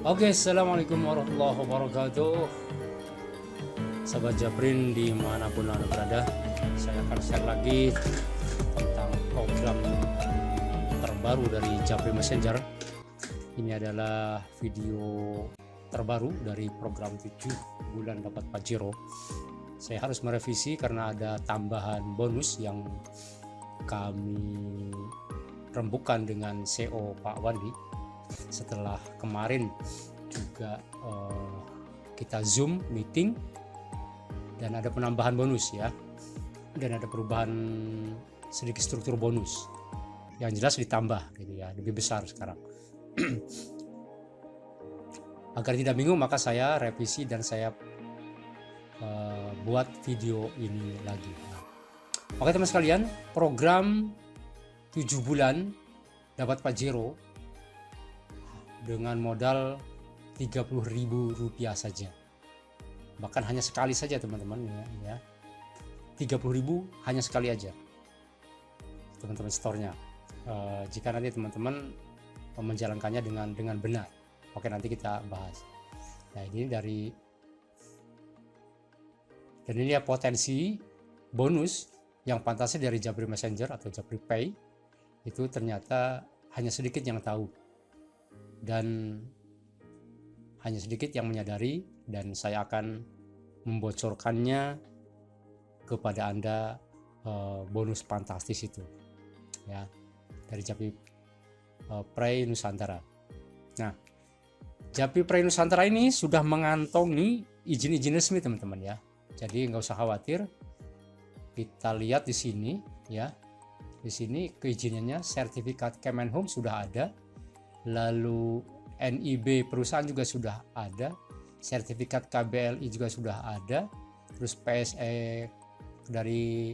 Oke, assalamualaikum warahmatullahi wabarakatuh. Sahabat Japrin dimanapun anda berada, saya akan share lagi tentang program terbaru dari Japrin Messenger. Ini adalah video terbaru dari program 7 bulan dapat Pajero. Saya harus merevisi karena ada tambahan bonus yang kami rembukan dengan CEO Pak Wandi. Setelah kemarin juga kita Zoom meeting dan ada penambahan bonus ya, dan ada perubahan sedikit struktur bonus yang jelas ditambah gitu ya, lebih besar sekarang. Agar tidak bingung maka saya revisi dan saya buat video ini lagi. Oke teman sekalian, program 7 bulan dapat Pajero dengan modal Rp30.000 saja, bahkan hanya sekali saja teman-teman ya. 30.000 hanya sekali aja teman-teman store-nya, jika nanti teman-teman menjalankannya dengan benar. Oke, nanti kita bahas. Nah ini dan ini ya potensi bonus yang pantasnya dari Japri Messenger atau Japri Pay itu ternyata hanya sedikit yang tahu dan hanya sedikit yang menyadari, dan saya akan membocorkannya kepada Anda bonus fantastis itu ya dari Japri Pay Nusantara. Nah, Japri Pay Nusantara ini sudah mengantongi izin-izin resmi teman-teman ya. Jadi nggak usah khawatir. Kita lihat di sini ya. Di sini keizinannya, sertifikat Kemenhub sudah ada. Lalu NIB perusahaan juga sudah ada, sertifikat KBLI juga sudah ada, terus PSE dari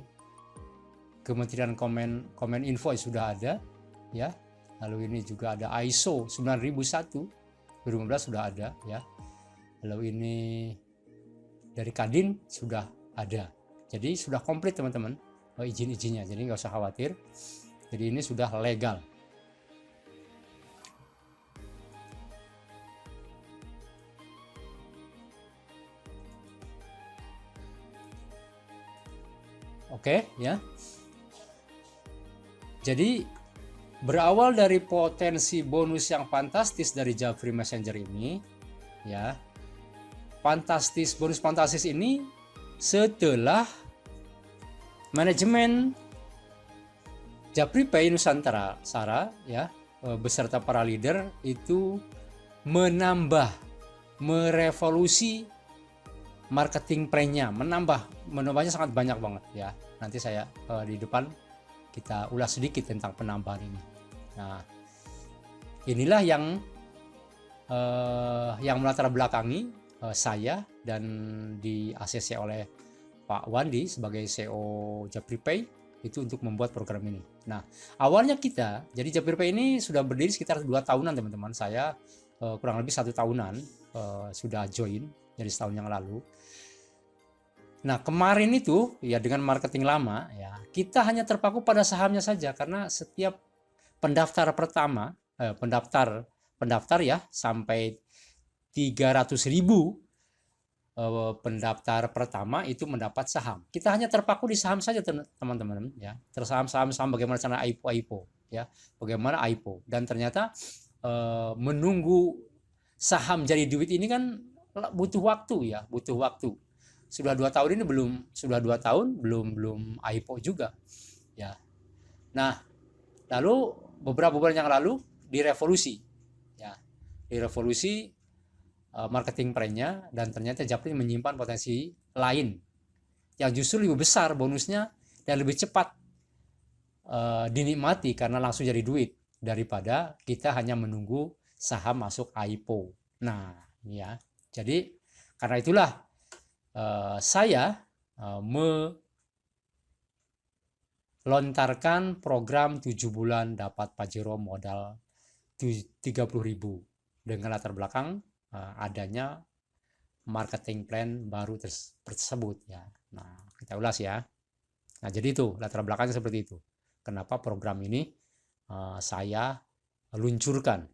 Kementerian Kominfo sudah ada ya. Lalu ini juga ada ISO 9001 2015 sudah ada ya. Lalu ini dari Kadin sudah ada. Jadi sudah komplit teman-teman izin-izinnya, jadi nggak usah khawatir. Jadi ini sudah legal. Oke ya. Jadi berawal dari potensi bonus yang fantastis dari Japri Messenger ini ya. Bonus fantastis ini setelah manajemen Japri Pay Nusantara ya beserta para leader itu merevolusi marketing plan-nya, menambahnya sangat banyak banget ya. Nanti saya di depan kita ulas sedikit tentang penambahan ini. Nah, inilah yang melatar belakangi saya dan di ACC oleh Pak Wandi sebagai CEO Japri Pay itu untuk membuat program ini. Nah, awalnya jadi Japri Pay ini sudah berdiri sekitar 2 tahunan teman-teman. Saya kurang lebih 1 tahunan sudah join dari setahun yang lalu. Nah kemarin itu ya dengan marketing lama ya kita hanya terpaku pada sahamnya saja, karena setiap pendaftar ya sampai 300.000 pendaftar pertama itu mendapat saham. Kita hanya terpaku di saham saja teman-teman ya, tersaham-saham bagaimana cara IPO ya, bagaimana IPO, dan ternyata menunggu saham jadi duit ini kan butuh waktu. Sudah 2 tahun ini belum IPO juga ya. Nah lalu beberapa bulan yang lalu direvolusi marketing plan-nya, dan ternyata Japri menyimpan potensi lain yang justru lebih besar bonusnya dan lebih cepat dinikmati karena langsung jadi duit daripada kita hanya menunggu saham masuk IPO. Nah ya, jadi karena itulah saya melontarkan program 7 bulan dapat Pajero modal 30.000 dengan latar belakang adanya marketing plan baru tersebut ya. Nah kita ulas ya. Nah jadi itu latar belakangnya seperti itu. Kenapa program ini saya luncurkan.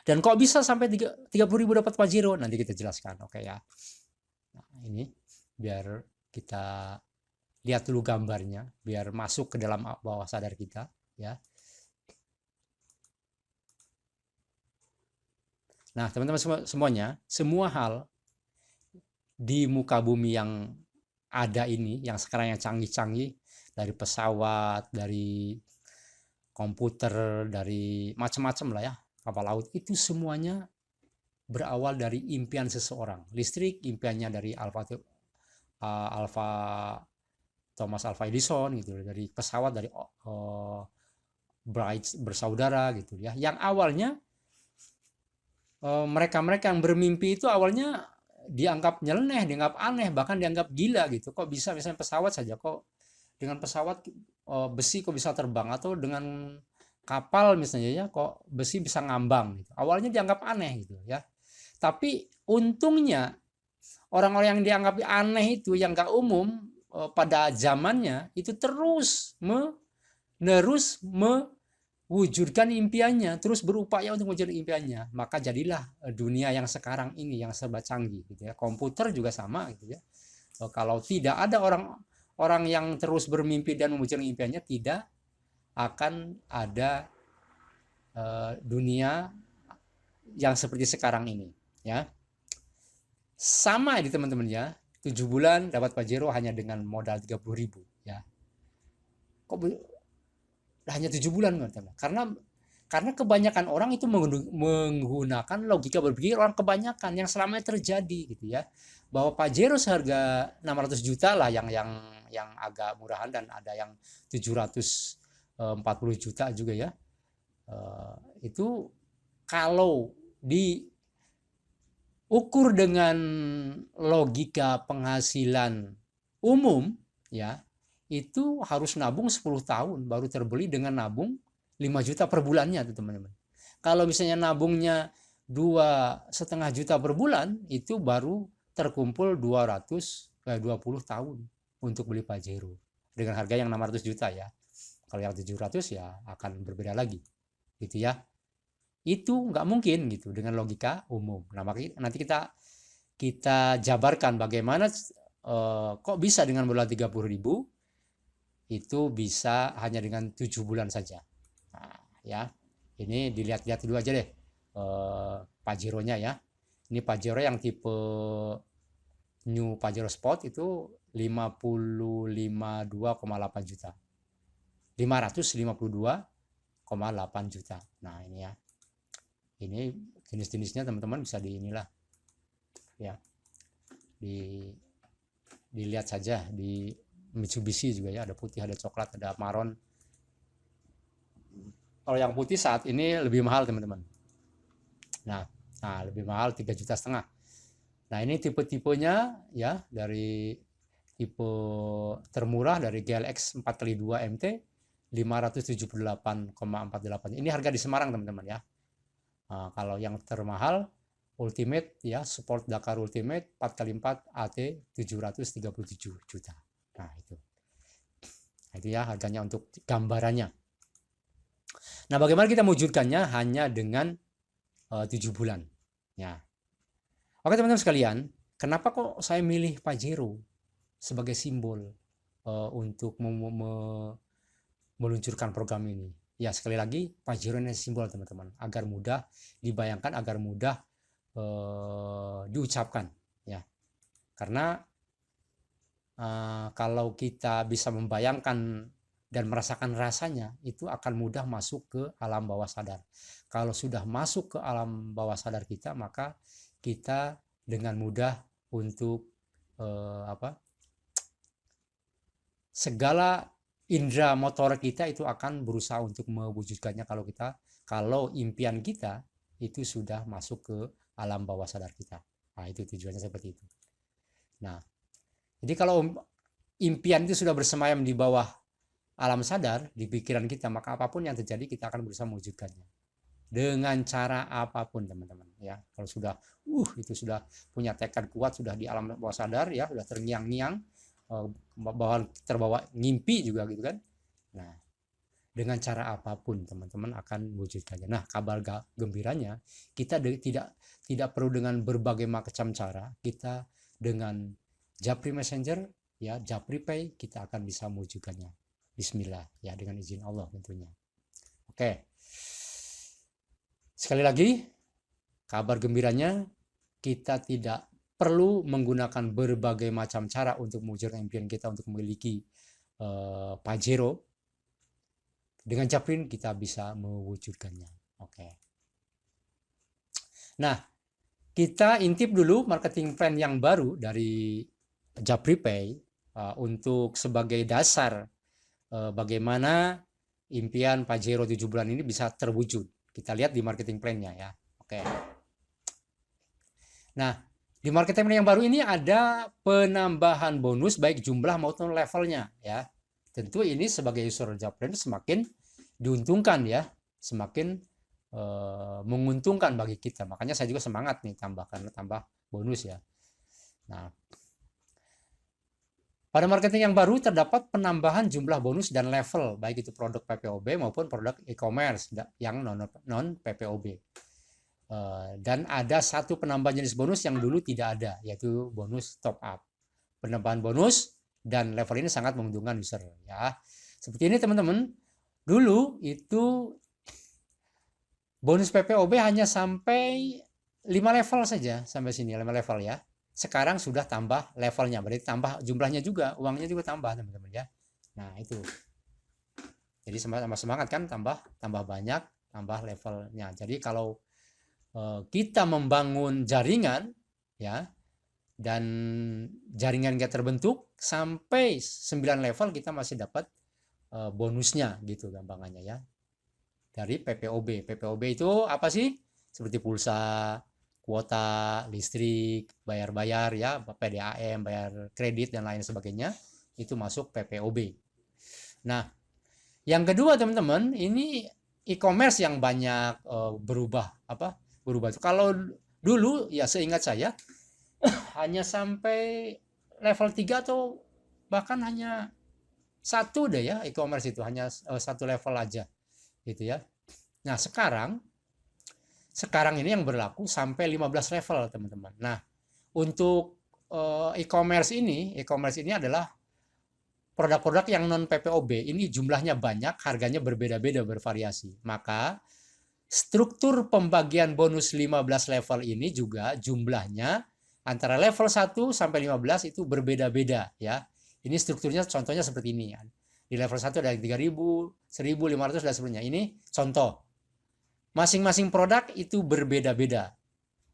Dan kok bisa sampai 30.000 dapat Pajero? Nanti kita jelaskan. Oke ya. Nah, ini biar kita lihat dulu gambarnya, biar masuk ke dalam bawah sadar kita ya. Nah, teman-teman semuanya, semua hal di muka bumi yang ada ini, yang sekarang yang canggih-canggih, dari pesawat, dari komputer, dari macam-macam lah ya, kapal laut, itu semuanya berawal dari impian seseorang. Listrik impiannya dari Thomas Alva Edison gitu, dari pesawat, dari Bright bersaudara gitu ya. Yang awalnya mereka-mereka yang bermimpi itu awalnya dianggap nyeleneh, dianggap aneh, bahkan dianggap gila gitu. Kok bisa misalnya pesawat saja, kok dengan pesawat besi kok bisa terbang, atau dengan kapal misalnya ya, kok besi bisa ngambang gitu. Awalnya dianggap aneh gitu ya. Tapi untungnya orang-orang yang dianggap aneh itu, yang gak umum pada zamannya, itu terus wujudkan impiannya, terus berupaya untuk mewujudkan impiannya. Maka jadilah dunia yang sekarang ini yang serba canggih gitu ya. Komputer juga sama gitu ya. Kalau tidak ada orang yang terus bermimpi dan mewujudkan impiannya, tidak akan ada dunia yang seperti sekarang ini ya. Sama di teman-teman ya. 7 bulan dapat Pajero hanya dengan modal 30.000 ya. Kok hanya 7 bulan teman-teman? Karena kebanyakan orang itu menggunakan logika berpikir orang kebanyakan yang selamanya terjadi gitu ya, bahwa Pajero seharga 600 juta lah yang agak murahan, dan ada yang 740 juta juga ya. Itu kalau diukur dengan logika penghasilan umum ya, itu harus nabung 10 tahun baru terbeli dengan nabung 5 juta per bulannya tuh teman-teman. Kalau misalnya nabungnya 2,5 juta per bulan, itu baru terkumpul 20 tahun untuk beli Pajero dengan harga yang 600 juta ya. Kalau yang 700 ya akan berbeda lagi gitu ya. Itu nggak mungkin gitu dengan logika umum. Nah, nanti kita jabarkan bagaimana kok bisa dengan modal 30.000 itu bisa hanya dengan 7 bulan saja. Nah, ya. Ini dilihat-lihat dulu aja deh Pajero-nya ya. Ini Pajero yang tipe New Pajero Sport itu 552,8 juta. 552,8 juta. Nah, ini ya. Ini jenis-jenisnya teman-teman bisa di inilah ya. Dilihat saja di Mitsubishi juga ya, ada putih, ada coklat, ada marron. Kalau yang putih saat ini lebih mahal teman-teman. Nah, lebih mahal 3,5 juta. Nah, ini tipe-tipenya ya, dari tipe termurah dari GLX 4x2 MT 578,48. Ini harga di Semarang teman-teman ya. Nah, kalau yang termahal Ultimate ya, Sport Dakar Ultimate 4x4 AT 737 juta. Nah, itu ya harganya untuk gambarannya. Nah, bagaimana kita mewujudkannya? Hanya dengan 7 bulan ya. Oke teman-teman sekalian, kenapa kok saya milih Pajero sebagai simbol untuk meluncurkan program ini? Ya, sekali lagi Pajero ini simbol teman-teman, agar mudah dibayangkan, agar mudah diucapkan ya. Karena kalau kita bisa membayangkan dan merasakan rasanya, itu akan mudah masuk ke alam bawah sadar. Kalau sudah masuk ke alam bawah sadar kita, maka kita dengan mudah untuk segala indera motor kita itu akan berusaha untuk mewujudkannya, kalau impian kita itu sudah masuk ke alam bawah sadar kita. Nah, itu tujuannya seperti itu. Nah, jadi kalau impian itu sudah bersemayam di bawah alam sadar, di pikiran kita, maka apapun yang terjadi kita akan berusaha mewujudkannya dengan cara apapun teman-teman ya. Kalau sudah itu sudah punya tekad kuat, sudah di alam bawah sadar ya, sudah terngiang-ngiang, terbawa ngimpi juga gitu kan. Nah, dengan cara apapun teman-teman akan wujudkannya. Nah, kabar gembiranya kita tidak perlu dengan berbagai macam cara. Kita dengan Japri Messenger, ya Japri Pay, kita akan bisa mewujudkannya. Bismillah, ya dengan izin Allah tentunya. Oke. Sekali lagi, kabar gembiranya kita tidak perlu menggunakan berbagai macam cara untuk mewujudkan impian kita untuk memiliki Pajero. Dengan Japri kita bisa mewujudkannya. Oke. Nah, kita intip dulu marketing plan yang baru dari Japri Pay untuk sebagai dasar bagaimana impian Pajero 7 bulan ini bisa terwujud. Kita lihat di marketing plan-nya ya. Oke. Nah, di marketing plan yang baru ini ada penambahan bonus baik jumlah maupun levelnya ya. Tentu ini sebagai user Japri semakin diuntungkan ya, semakin menguntungkan bagi kita. Makanya saya juga semangat nih tambah bonus ya. Nah, pada marketing yang baru terdapat penambahan jumlah bonus dan level, baik itu produk PPOB maupun produk e-commerce yang non PPOB. Dan ada satu penambahan jenis bonus yang dulu tidak ada, yaitu bonus top up. Penambahan bonus dan level ini sangat menguntungkan user ya. Seperti ini teman-teman. Dulu itu bonus PPOB hanya sampai 5 level saja, sampai sini 5 level ya. Sekarang sudah tambah levelnya, berarti tambah jumlahnya juga, uangnya juga tambah teman-teman ya. Nah itu, jadi sama semangat kan, tambah banyak, tambah levelnya. Jadi kalau kita membangun jaringan ya, dan jaringan kita terbentuk sampai 9 level kita masih dapat bonusnya gitu gampangannya ya. Dari PPOB. PPOB itu apa sih? Seperti pulsa, kuota, listrik, bayar-bayar ya, PDAM, bayar kredit dan lain sebagainya, itu masuk PPOB. Nah, yang kedua teman-teman, ini e-commerce yang banyak berubah. Kalau dulu ya seingat saya hanya sampai level 3 atau bahkan hanya satu deh ya, e-commerce itu hanya satu level aja gitu ya. Nah, sekarang ini yang berlaku sampai 15 level, teman-teman. Nah, untuk e-commerce ini adalah produk-produk yang non PPOB. Ini jumlahnya banyak, harganya berbeda-beda, bervariasi. Maka struktur pembagian bonus 15 level ini juga jumlahnya antara level 1 sampai 15 itu berbeda-beda ya. Ini strukturnya contohnya seperti ini ya. Di level 1 ada 3.000, 1.500 dan sebagainya. Ini contoh. Masing-masing produk itu berbeda-beda.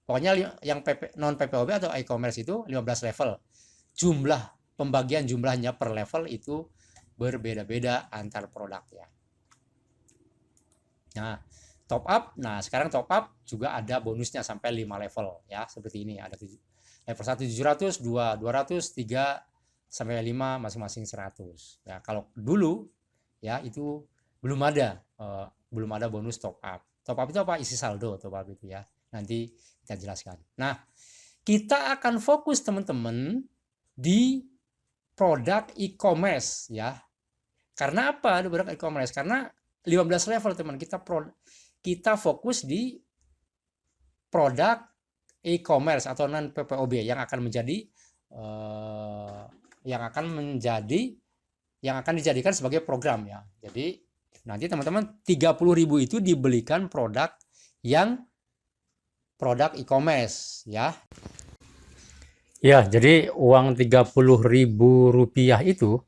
Pokoknya yang non PPOB atau e-commerce itu 15 level. Jumlah pembagian jumlahnya per level itu berbeda-beda antar produk ya. Nah, top up. Nah, sekarang top up juga ada bonusnya sampai 5 level ya, seperti ini. Ada level 1 700, 2 200, 3 sampai 5 masing-masing 100 ya. Kalau dulu ya itu belum ada bonus top up. Top up itu apa? Isi saldo top up itu ya. Nanti kita jelaskan. Nah, kita akan fokus teman-teman di produk e-commerce ya. Karena apa? Di produk e-commerce karena 15 level teman, kita fokus di produk e-commerce atau non PPOB yang akan menjadi yang akan dijadikan sebagai program ya. Jadi nanti teman-teman 30.000 itu dibelikan produk e-commerce ya. Ya, jadi uang 30.000 rupiah itu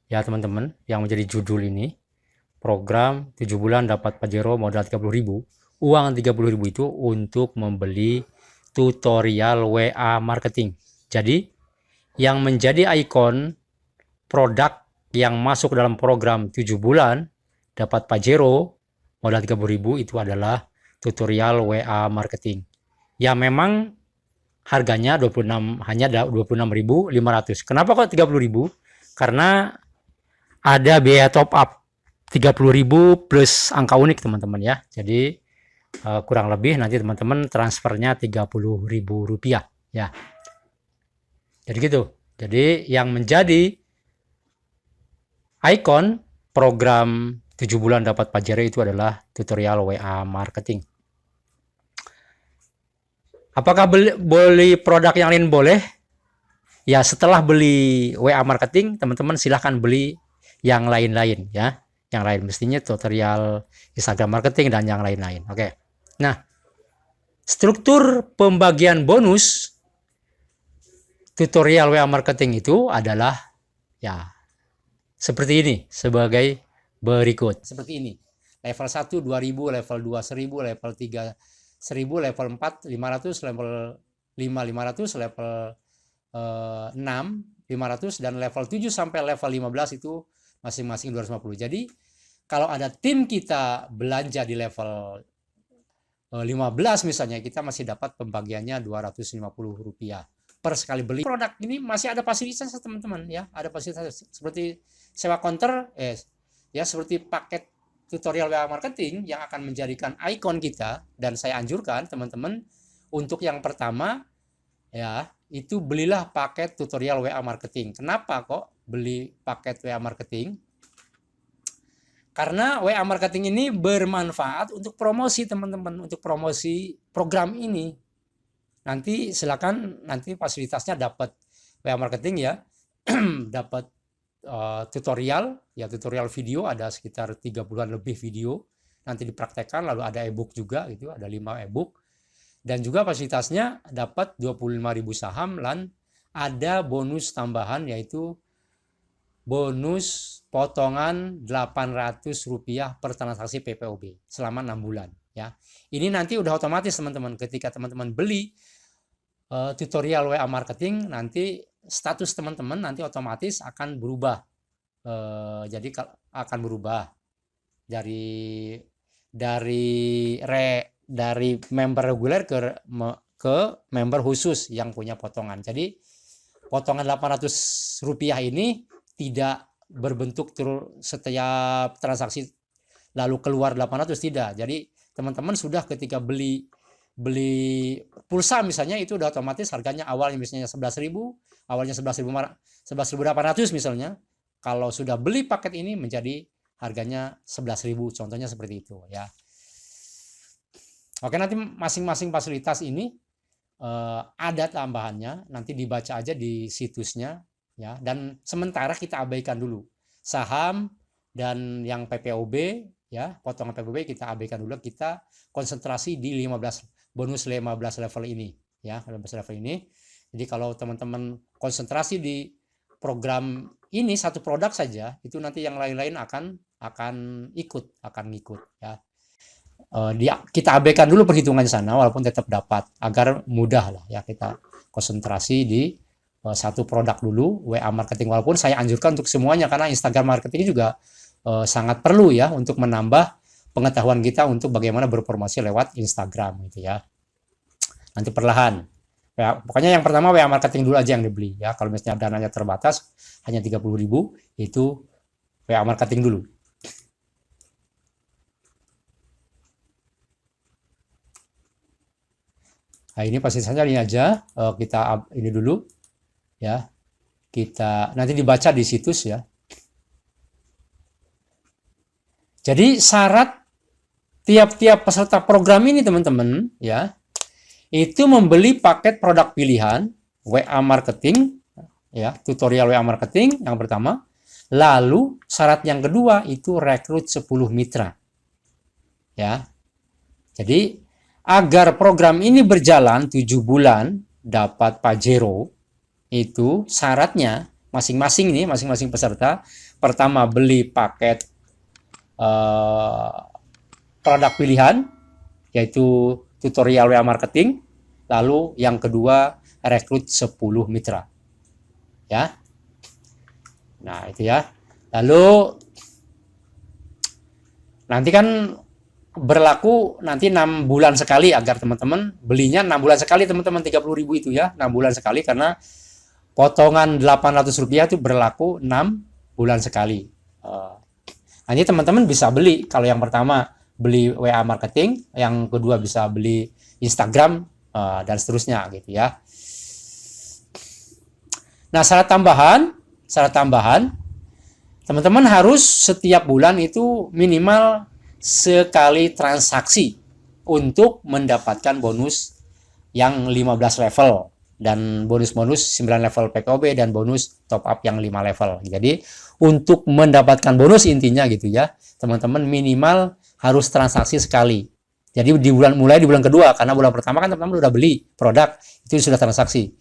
ya teman-teman yang menjadi judul ini, program 7 bulan dapat Pajero modal 30.000. Uang 30.000 itu untuk membeli tutorial WA marketing. Jadi yang menjadi ikon produk yang masuk dalam program 7 bulan dapat Pajero modal 30.000 itu adalah tutorial WA marketing. Ya memang harganya hanya 26.500. Kenapa kok 30.000? Karena ada biaya top up 30.000 plus angka unik teman-teman ya. Jadi kurang lebih nanti teman-teman transfernya 30.000 rupiah ya. Jadi gitu. Jadi yang menjadi ikon program 7 bulan dapat Pajero itu adalah tutorial WA marketing. Apakah beli produk yang lain boleh? Ya, setelah beli WA marketing, teman-teman silahkan beli yang lain-lain ya. Yang lain mestinya tutorial Instagram marketing dan yang lain-lain. Oke. Nah, struktur pembagian bonus tutorial WA marketing itu adalah ya seperti ini, sebagai berikut. Seperti ini. Level 1 2000, level 2 1000, level 3 1000, level 4 500, level 5 500, level 6 500, dan level 7 sampai level 15 itu masing-masing 250. Jadi kalau ada tim kita belanja di level 15 misalnya, kita masih dapat pembagiannya Rp250 per sekali beli. Produk ini masih ada fasilitas teman-teman ya, ada fasilitas seperti sewa counter, ya seperti paket tutorial WA marketing yang akan menjadikan ikon kita. Dan saya anjurkan teman-teman untuk yang pertama ya, itu belilah paket tutorial WA marketing. Kenapa kok beli paket WA marketing? Karena WA marketing ini bermanfaat untuk promosi teman-teman, untuk promosi program ini. Nanti silakan, nanti fasilitasnya dapat WA marketing ya, dapat tutorial ya, tutorial video ada sekitar 30-an lebih video nanti dipraktekkan, lalu ada ebook juga gitu, ada 5 ebook, dan juga fasilitasnya dapat 25.000 saham, dan ada bonus tambahan yaitu bonus potongan Rp800 per transaksi PPOB selama 6 bulan ya. Ini nanti udah otomatis teman-teman, ketika teman-teman beli tutorial WA marketing, nanti status teman-teman nanti otomatis akan berubah. Jadi akan berubah dari member reguler ke member khusus yang punya potongan. Jadi potongan Rp800 ini tidak berbentuk setiap transaksi lalu keluar 800, tidak. Jadi teman-teman sudah ketika beli pulsa misalnya, itu udah otomatis harganya awalnya misalnya 11.000, awalnya 11.800 misalnya. Kalau sudah beli paket ini menjadi harganya 11.000, contohnya seperti itu ya. Oke, nanti masing-masing fasilitas ini ada tambahannya, nanti dibaca aja di situsnya ya. Dan sementara kita abaikan dulu saham dan yang PPOB ya, potongan PPOB kita abaikan dulu, kita konsentrasi di 15 bonus 15 level ini ya, 15 level ini. Jadi kalau teman-teman konsentrasi di program ini satu produk saja, itu nanti yang lain-lain akan ngikut ya. Kita abaikan dulu perhitungan sana walaupun tetap dapat, agar mudah lah ya, kita konsentrasi di satu produk dulu WA marketing. Walaupun saya anjurkan untuk semuanya, karena Instagram marketing juga sangat perlu ya untuk menambah pengetahuan kita untuk bagaimana berpromosi lewat Instagram gitu ya. Nanti perlahan ya, pokoknya yang pertama WA marketing dulu aja yang dibeli ya. Kalau misalnya dananya terbatas hanya 30.000, itu WA marketing dulu. Nah, ini pasti saja ini aja, kita ini dulu ya, kita nanti dibaca di situs ya. Jadi syarat tiap-tiap peserta program ini teman-teman ya, itu membeli paket produk pilihan WA marketing ya, tutorial WA marketing yang pertama. Lalu syarat yang kedua itu rekrut 10 mitra ya. Jadi agar program ini berjalan 7 bulan dapat Pajero, itu syaratnya masing-masing peserta pertama beli paket produk pilihan yaitu tutorial WA marketing, lalu yang kedua rekrut 10 mitra ya. Nah itu ya. Lalu nanti kan berlaku nanti 6 bulan sekali, agar teman-teman belinya 6 bulan sekali teman-teman, 30.000 itu ya, 6 bulan sekali, karena potongan Rp800 itu berlaku 6 bulan sekali. Nanti teman-teman bisa beli, kalau yang pertama beli WA marketing, yang kedua bisa beli Instagram, dan seterusnya gitu ya. Nah, syarat tambahan teman-teman harus setiap bulan itu minimal sekali transaksi untuk mendapatkan bonus yang 15 level dan bonus-bonus 9 level PKOB dan bonus top up yang 5 level. Jadi untuk mendapatkan bonus intinya gitu ya, teman-teman minimal harus transaksi sekali. Jadi mulai di bulan kedua, karena bulan pertama kan teman-teman udah beli produk, itu sudah transaksi.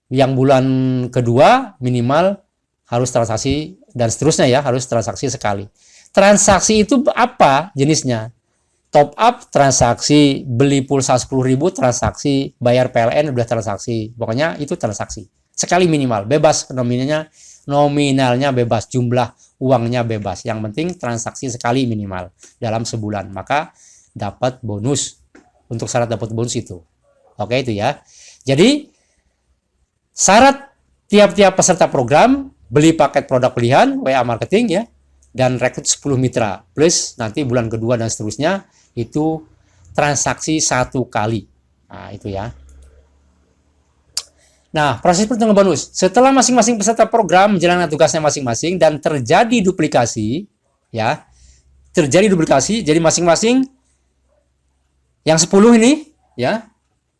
Yang bulan kedua minimal harus transaksi dan seterusnya ya, harus transaksi sekali. Transaksi itu apa jenisnya? Top up transaksi, beli pulsa 10.000 transaksi, bayar PLN udah transaksi. Pokoknya itu transaksi. Sekali minimal, bebas nominalnya bebas, jumlah uangnya bebas. Yang penting transaksi sekali minimal dalam sebulan. Maka dapat bonus. Untuk syarat dapat bonus itu. Oke itu ya. Jadi syarat tiap-tiap peserta program beli paket produk pilihan WA marketing ya, dan rekrut 10 mitra plus nanti bulan kedua dan seterusnya itu transaksi 1 kali. Nah itu ya. Nah proses perhitungan bonus setelah masing-masing peserta program menjalankan tugasnya masing-masing dan terjadi duplikasi ya, terjadi duplikasi, jadi masing-masing yang 10 ini ya,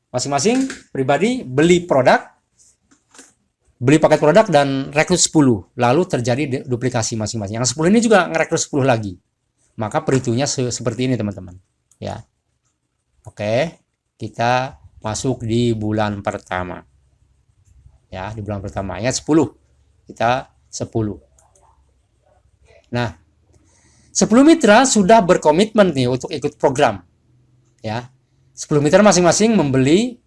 masing-masing pribadi beli paket produk dan rekrut 10, lalu terjadi duplikasi masing-masing. Yang 10 ini juga ngerekrut 10 lagi. Maka perhitungnya seperti ini teman-teman. Ya. Oke, kita masuk di bulan pertama. Ya, di bulan pertama ayat 10. Kita 10. Nah, 10 mitra sudah berkomitmen nih untuk ikut program. Ya. 10 mitra masing-masing membeli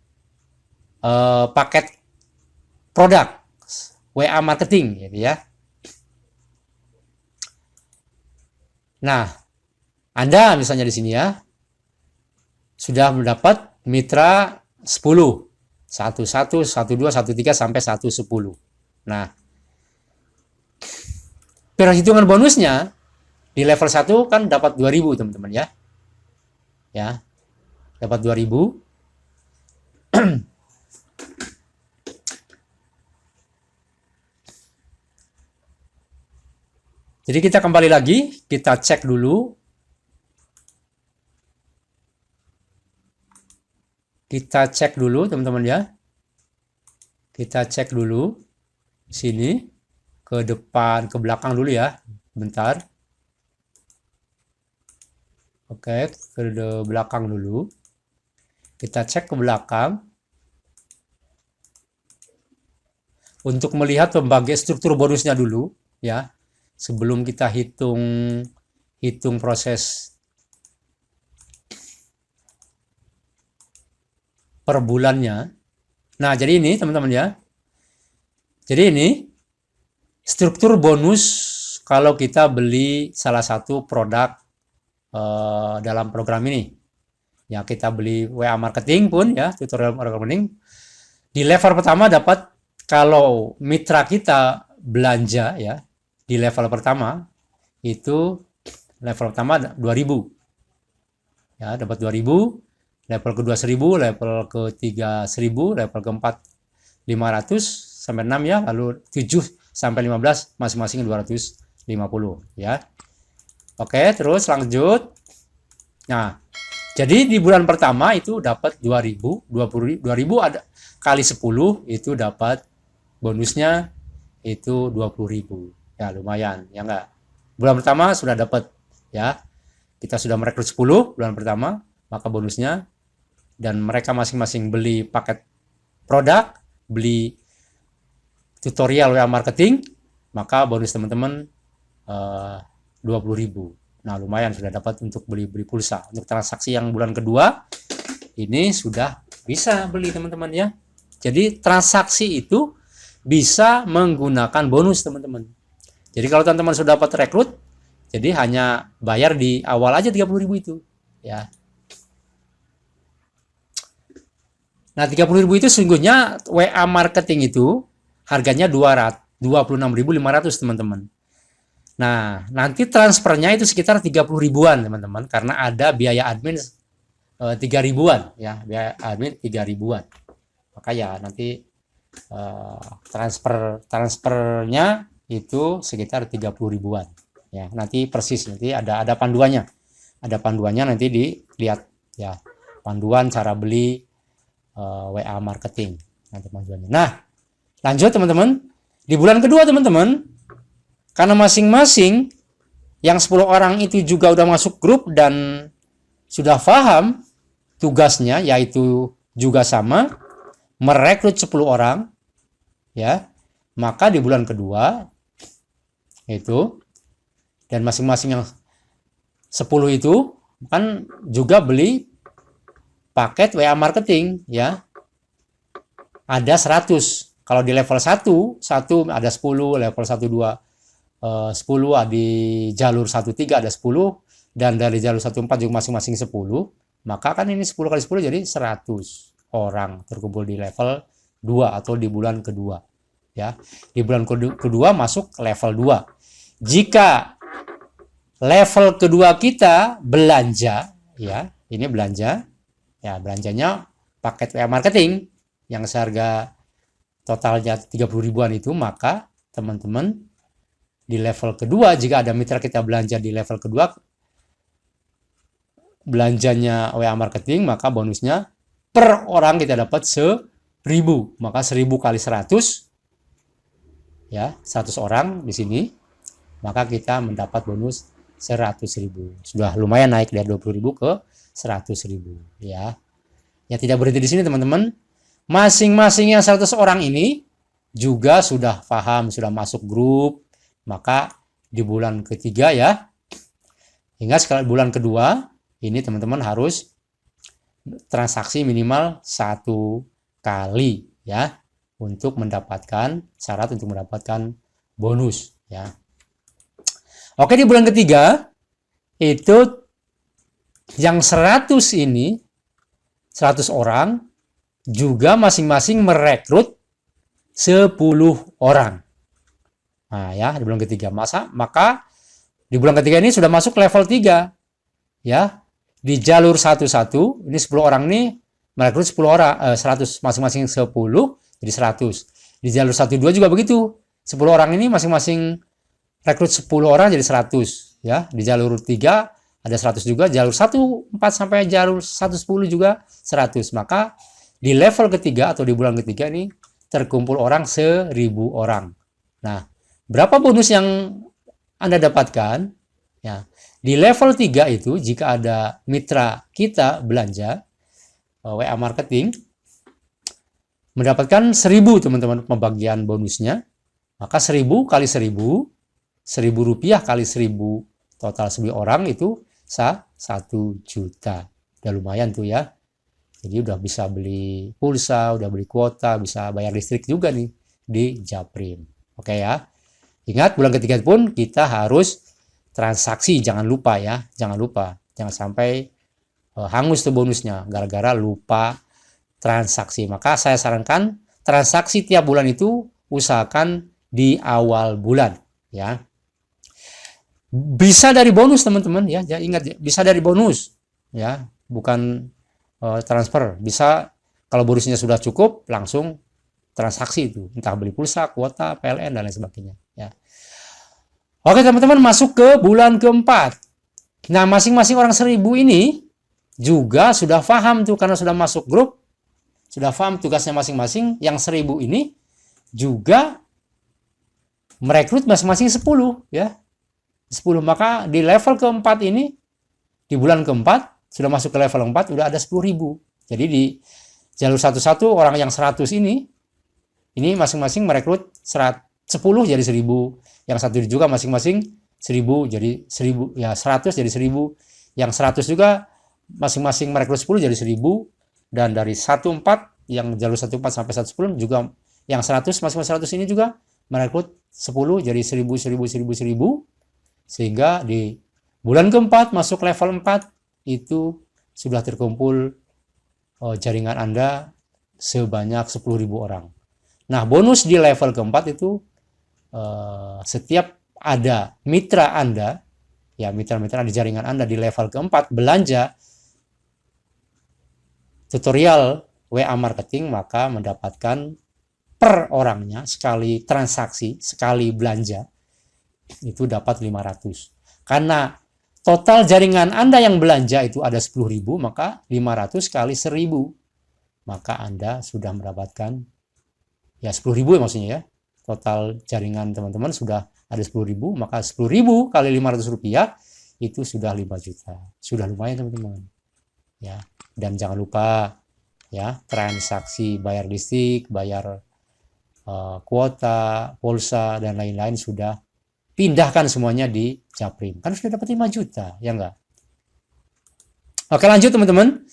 paket produk WA marketing gitu ya. Nah, Anda misalnya di sini ya sudah mendapat mitra 10, 11, 12, 13 sampai 110. Nah, perhitungan bonusnya di level 1 kan dapat 2000 teman-teman ya. Ya. Dapat 2000. Jadi kita kembali lagi, kita cek dulu. Kita cek dulu teman-teman ya. Kita cek dulu sini ke depan, ke belakang dulu ya. Bentar. Oke, ke belakang dulu. Kita cek ke belakang. Untuk melihat pembagian struktur bonusnya dulu ya. Sebelum kita hitung proses per bulannya. Nah, jadi ini teman-teman ya. Jadi ini struktur bonus kalau kita beli salah satu produk dalam program ini. Ya, kita beli WA marketing pun ya, tutorial marketing. Di level pertama dapat, kalau mitra kita belanja ya, di level pertama itu level pertama 2000 ya, dapat 2000, level kedua 1000, level ketiga 1000, level keempat 500 sampai 6 ya, lalu 7 sampai 15 masing-masing 250 ya. Oke, terus lanjut. Nah, jadi di bulan pertama itu dapat 2000 ada kali 10 itu dapat bonusnya itu 20.000. Ya lumayan ya enggak. Bulan pertama sudah dapat ya, kita sudah merekrut 10 bulan pertama, maka bonusnya, dan mereka masing-masing beli paket produk, beli tutorial WA marketing, maka bonus teman-teman 20.000. Nah lumayan sudah dapat untuk beli pulsa. Untuk transaksi yang bulan kedua ini sudah bisa beli teman-teman ya. Jadi transaksi itu bisa menggunakan bonus teman-teman. Jadi kalau teman-teman sudah dapat rekrut, jadi hanya bayar di awal aja 30.000 itu ya. Nah 30.000 itu sungguhnya WA marketing itu harganya 26.500 teman-teman. Nah nanti transfernya itu sekitar 30 ribuan teman-teman, karena ada biaya admin 3 ribuan ya, biaya admin 3 ribuan. Maka ya nanti transfernya itu sekitar 30 ribuan. Ya, nanti persis nanti ada panduannya. Ada panduannya nanti dilihat ya. Panduan cara beli WA marketing. Nanti panduannya. Nah, lanjut teman-teman. Di bulan kedua teman-teman, karena masing-masing yang 10 orang itu juga udah masuk grup dan sudah paham tugasnya, yaitu juga sama merekrut 10 orang ya, maka di bulan kedua itu dan masing-masing yang 10 itu kan juga beli paket WA marketing ya, ada 100. Kalau di level 1 ada 10, level 1 2 10, di jalur 13 ada 10, dan dari jalur 14 juga masing-masing 10, maka kan ini 10 kali 10 jadi 100 orang terkumpul di level 2 atau di bulan kedua ya. Di bulan kedua masuk level 2. Jika level kedua kita belanja ya, ini belanja ya, belanjanya paket WA marketing yang seharga totalnya 30 ribuan itu, maka teman-teman di level kedua, jika ada mitra kita belanja di level kedua belanjanya WA marketing, maka bonusnya per orang kita dapat 1000. Maka 1000 kali 100 ya, 100 orang di sini, maka kita mendapat bonus 100.000. Sudah lumayan naik dari 20.000 ke 100.000 ya. Yang tidak berhenti di sini teman-teman, masing-masing yang 100 orang ini juga sudah paham, sudah masuk grup, maka di bulan ketiga ya, hingga sekali bulan kedua ini teman-teman harus transaksi minimal 1 kali ya, untuk mendapatkan syarat untuk mendapatkan bonus ya. Oke, di bulan ketiga itu yang 100 ini, 100 orang juga masing-masing merekrut 10 orang. Nah ya, di bulan ketiga maka di bulan ketiga ini sudah masuk level 3 ya. Di jalur 11 ini 10 orang ini merekrut 10 orang 100, masing-masing 10 jadi 100. Di jalur 12 juga begitu. 10 orang ini masing-masing rekrut 10 orang jadi 100 ya. Di jalur 3 ada 100 juga, jalur 14 sampai jalur 110 juga 100. Maka di level ketiga atau di bulan ketiga ini terkumpul orang 1000 orang. Nah, berapa bonus yang Anda dapatkan? Ya, di level 3 itu jika ada mitra kita belanja WA marketing mendapatkan 1000 teman-teman pembagian bonusnya. Maka 1000 kali 1000, 1000 rupiah kali 1000 total 1000 orang itu 1 juta. Udah lumayan tuh ya. Jadi udah bisa beli pulsa, udah beli kuota, bisa bayar listrik juga nih di Japrim. Oke ya. Ingat bulan ketiga pun kita harus transaksi, jangan lupa ya. Jangan lupa. Jangan sampai hangus tuh bonusnya gara-gara lupa transaksi. Maka saya sarankan transaksi tiap bulan itu usahakan di awal bulan ya. Bisa dari bonus teman-teman ya. Ingat bisa dari bonus ya, bukan transfer. Bisa kalau bonusnya sudah cukup langsung transaksi itu, entah beli pulsa, kuota, PLN dan lain sebagainya ya. Oke teman-teman, masuk ke bulan keempat. Nah, masing-masing orang 1000 ini juga sudah paham tuh karena sudah masuk grup, sudah paham tugasnya masing-masing. Yang 1000 ini juga merekrut masing-masing 10 ya. 10, maka di level keempat ini, di bulan keempat sudah masuk ke level 4 udah ada 10.000. Jadi di jalur 11 orang yang 100 ini masing-masing merekrut 10 jadi 1000. Yang satu juga masing-masing 1000 jadi 1000 ya, 100 jadi 1000. Yang 100 juga masing-masing merekrut 10 jadi 1000, dan dari 14 yang jalur 14 sampai 110 juga yang 100 masing-masing 100 ini juga merekrut 10 jadi 1000 sehingga di bulan keempat masuk level 4 itu sudah terkumpul jaringan Anda sebanyak 10.000 orang. Nah, bonus di level keempat itu setiap ada mitra Anda, ya mitra-mitra di jaringan Anda di level keempat belanja tutorial WA marketing, maka mendapatkan per orangnya sekali transaksi, sekali belanja itu dapat 500. Karena total jaringan Anda yang belanja itu ada 10.000, maka 500 kali 1.000. Maka Anda sudah mendapatkan ya 10.000 maksudnya ya. Total jaringan teman-teman sudah ada 10.000, maka 10.000 kali 500 rupiah itu sudah 5 juta. Sudah lumayan teman-teman. Ya, dan jangan lupa ya, transaksi bayar listrik, bayar kuota, pulsa dan lain-lain sudah pindahkan semuanya di Japrim. Kan sudah dapat 5 juta, ya enggak? Oke, lanjut teman-teman.